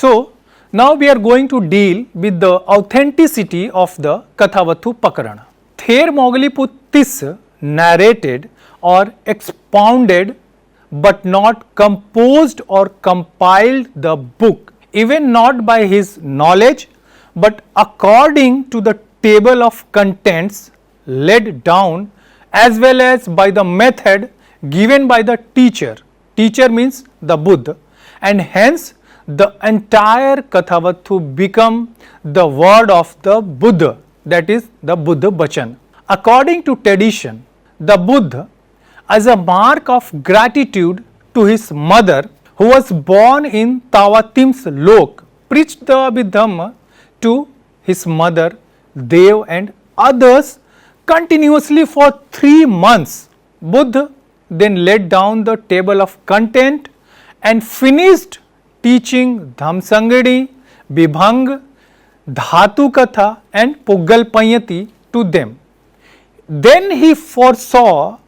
So, now we are going to deal with the authenticity of the Kathāvatthuppakaraṇa. Thermogaliputtis narrated or expounded but not composed or compiled the book, even not by his knowledge, but according to the table of contents laid down, as well as by the method given by the teacher. Teacher means the Buddha, and hence the entire Kathāvatthu become the word of the Buddha, that is the Buddha Bachan. According to tradition, the Buddha, as a mark of gratitude to his mother, who was born in Tawatim's Lok, preached the Abhidhamma to his mother, Dev and others continuously for 3 months. Buddha then laid down the table of content and finished teaching Dhamsangadi, Vibhang, Dhatu Katha and Puggalpanyati to them. Then he foresaw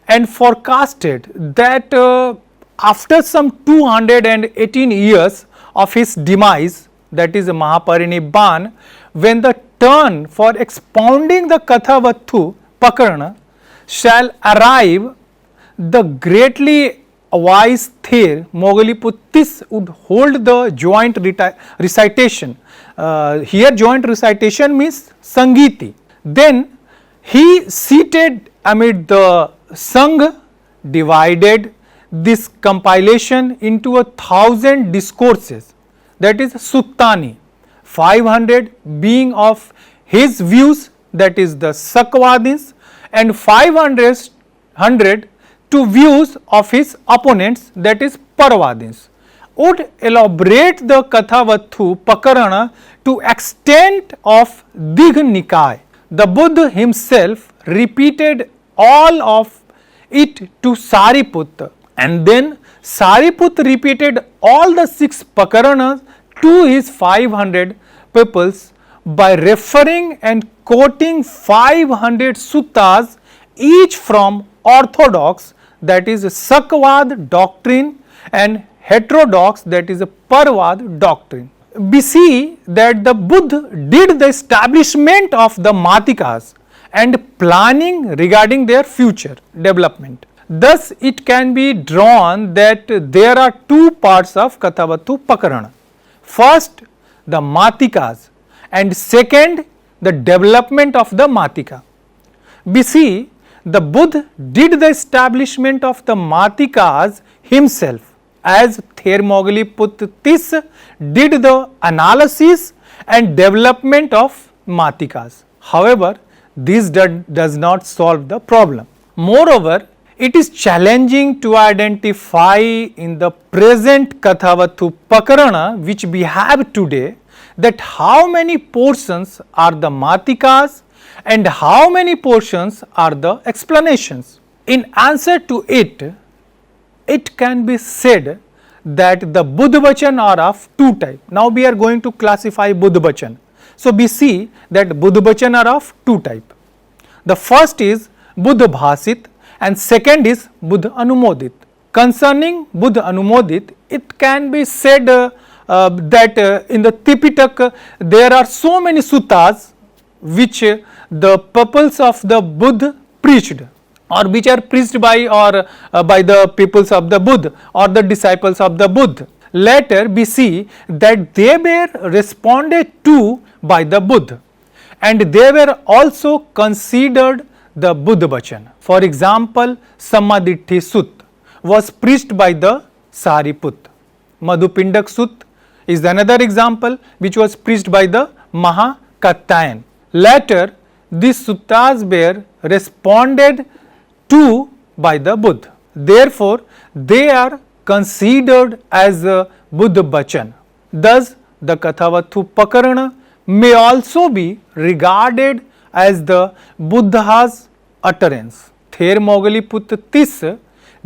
and forecasted that after some 218 years of his demise, that is Mahaparinibban, when the turn for expounding the Kathāvatthuppakaraṇa shall arrive, the greatly wise Thermogaliputtis would hold the joint recitation. Here joint recitation means Sangiti. Then he seated amid the Sangha, divided this compilation into 1,000 discourses, that is Suttani, 500 being of his views, that is the Sakvadins, and 500 to views of his opponents, that is Paravadins, would elaborate the Kathāvatthuppakaraṇa to extent of Digha Nikāya. The Buddha himself repeated all of it to Sariputta, and then Sariputta repeated all the 6 Pakaranas to his 500 pupils by referring and quoting 500 suttas, each from orthodox, that is Sakvad doctrine, and heterodox, that is a Parvad doctrine. We see that the Buddha did the establishment of the Matikas and planning regarding their future development. Thus, it can be drawn that there are 2 parts of Kathāvatthuppakaraṇa. First, the Matikas, and second, the development of the Matika. We see the Buddha did the establishment of the Matikas himself, as Thermogaliputtis did the analysis and development of Matikas. However, this does not solve the problem. Moreover, it is challenging to identify in the present Kathāvatthuppakaraṇa which we have today, that how many portions are the Matikas and how many portions are the explanations. In answer to it, it can be said that the Buddha Bachan are of 2 types. Now we are going to classify Buddha Bachan. So we see that Buddha Bachan are of 2 types. The first is Buddha Bhasit and second is Buddha Anumodit. Concerning Buddha Anumodit, it can be said that in the Tipitaka there are so many suttas which the pupils of the Buddha preached, or which are preached by by the peoples of the Buddha or the disciples of the Buddha. Later we see that they were responded to by the Buddha, and they were also considered the Buddha Bachan. For example, Sammaditthi Sutta was preached by the Sariputta. Madhupindak Sutta is another example which was preached by the Mahakatyayana. Later, these suttas were responded to by the Buddha. Therefore, they are considered as a Buddha Bachan. Thus, the Kathāvatthuppakaraṇa may also be regarded as the Buddha's utterance. Thermogaliputtis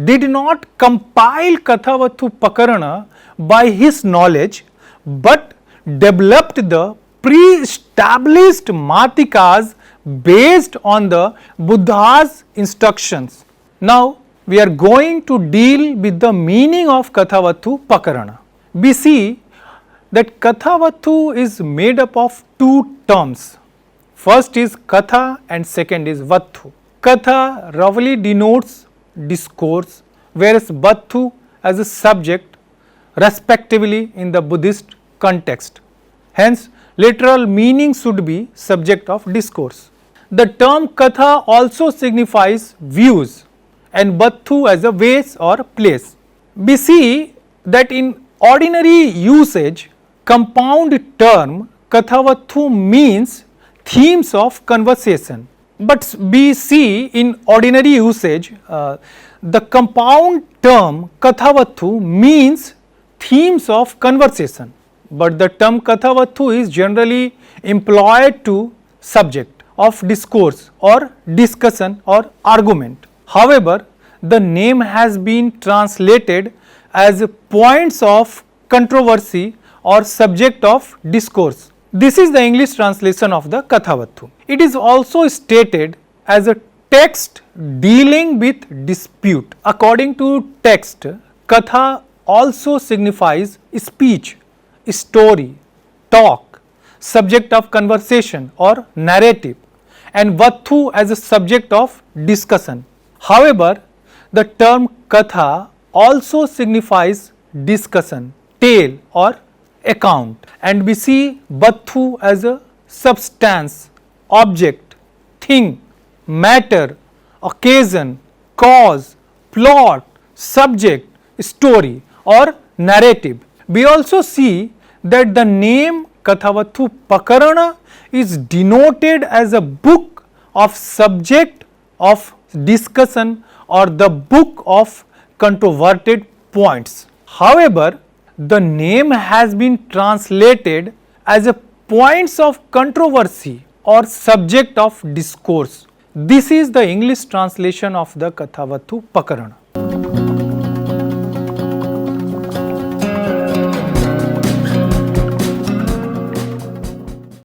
did not compile Kathāvatthuppakaraṇa by his knowledge, but developed the pre-established Matikas based on the Buddha's instructions. Now, we are going to deal with the meaning of Kathāvatthuppakaraṇa. We see that Kathāvatthu is made up of two terms. First is Katha and second is Vattu. Katha roughly denotes discourse, whereas Vattu as a subject respectively in the Buddhist context. Hence, literal meaning should be subject of discourse. The term Katha also signifies views and Vattu as a vase or place. We see that in ordinary usage, compound term Kathāvatthu means themes of conversation. But we see in ordinary usage, the compound term Kathāvatthu means themes of conversation. But the term Kathāvatthu is generally employed to subject of discourse or discussion or argument. However, the name has been translated as points of controversy or subject of discourse. This is the English translation of the Kathāvatthu. It is also stated as a text dealing with dispute. According to text, Katha also signifies speech, story, talk, subject of conversation or narrative, and Vattu as a subject of discussion. However, the term Katha also signifies discussion, tale or account, and we see Vattu as a substance, object, thing, matter, occasion, cause, plot, subject, story or narrative. We also see that the name Kathāvatthuppakaraṇa is denoted as a book of subject of discussion or the book of controverted points. However, the name has been translated as a points of controversy or subject of discourse. This is the English translation of the Kathāvatthuppakaraṇa.